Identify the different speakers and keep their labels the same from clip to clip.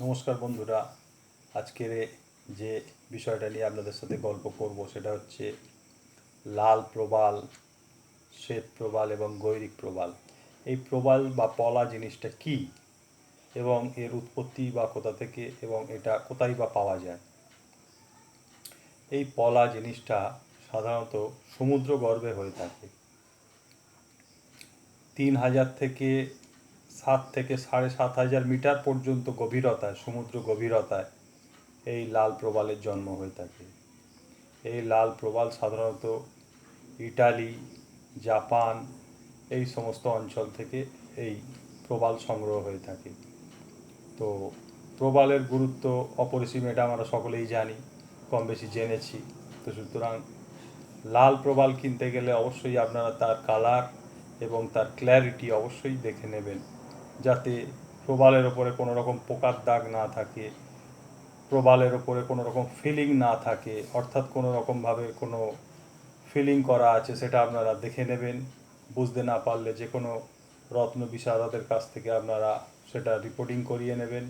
Speaker 1: নমস্কার বন্ধুরা। আজকের যে বিষয়টা নিয়ে আপনাদের সাথে গল্প করব সেটা হচ্ছে লাল প্রবাল, শ্বেত প্রবাল এবং গৈরিক প্রবাল। এই প্রবাল বা পলা জিনিসটা কি এবং এর উৎপত্তি বা কোথা থেকে এবং এটা কোথায় বা পাওয়া যায়। এই পলা জিনিসটা সাধারণত সমুদ্র গর্ভে হয়ে থাকে। 3000 থেকে 7,000 মিটার পর্যন্ত গভীরতায়, সমুদ্র গভীরতায় এই লাল প্রবালের জন্ম হয়ে থাকে। এই লাল প্রবাল সাধারণত ইটালি, জাপান এই সমস্ত অঞ্চল থেকে এই প্রবাল সংগ্রহ হয়ে থাকে। তো প্রবালের গুরুত্ব অপরিসীম, এটা আমরা সকলেই জানি, কম বেশি জেনেছি। তো সুতরাং লাল প্রবাল কিনতে গেলে অবশ্যই আপনারা তার কালার এবং তার ক্ল্যারিটি অবশ্যই দেখে নেবেন, যাতে প্রবালের ওপরে কোনো রকম পোকার দাগ না থাকে, প্রবালের ওপরে কোনো রকম ফিলিং না থাকে, অর্থাৎ কোনো রকমভাবে কোনো ফিলিং করা আছে সেটা আপনারা দেখে নেবেন। বুঝতে না পারলে যে কোনো রত্ন বিশারদের কাছ থেকে আপনারা সেটা রিপোর্টিং করিয়ে নেবেন।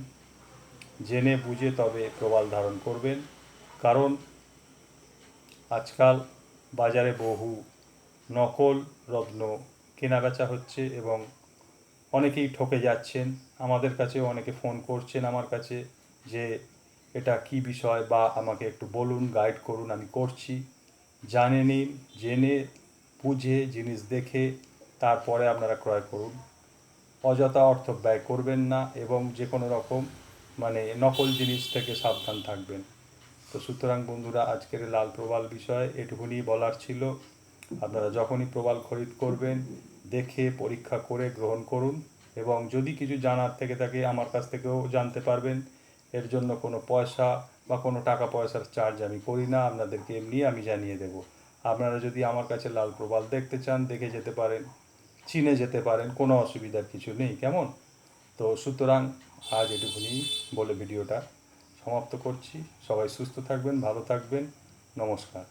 Speaker 1: জেনে বুঝে তবে প্রবাল ধারণ করবেন, কারণ আজকাল বাজারে বহু নকল রত্ন কেনাবেচা হচ্ছে এবং অনেকেই ঠকে যাচ্ছেন। আমাদের কাছেও অনেকে ফোন করছেন আমার কাছে যে এটা কি বিষয় বা আমাকে একটু বলুন, গাইড করুন। আমি করছি। জানে নিন, জেনে বুঝে জিনিস দেখে তারপরে আপনারা ক্রয় করুন। অযথা অর্থ ব্যয় করবেন না এবং যে কোনো রকম নকল জিনিস থেকে সাবধান থাকবেন। তো সুতরাং বন্ধুরা, আজকের লাল প্রবাল বিষয়ে এটুকুনি বলার ছিল। আপনারা যখনই প্রবাল খরিদ করবেন দেখে পরীক্ষা করে গ্রহণ করুন, এবং যদি কিছু জানার থেকে থাকে আমার কাছ থেকেও জানতে পারবেন। এর জন্য কোনো পয়সা বা কোনো টাকা পয়সার চার্জ আমি করি না, আপনাদেরকে এমনি আমি জানিয়ে দেব। আপনারা যদি আমার কাছে লাল প্রবাল দেখতে চান দেখে যেতে পারেন, চিনে যেতে পারেন, কোনো অসুবিধার কিছু নেই। কেমন? তো সুতরাং আজ এটুকুনি বলে ভিডিওটা সমাপ্ত করছি। সবাই সুস্থ থাকবেন, ভালো থাকবেন। নমস্কার।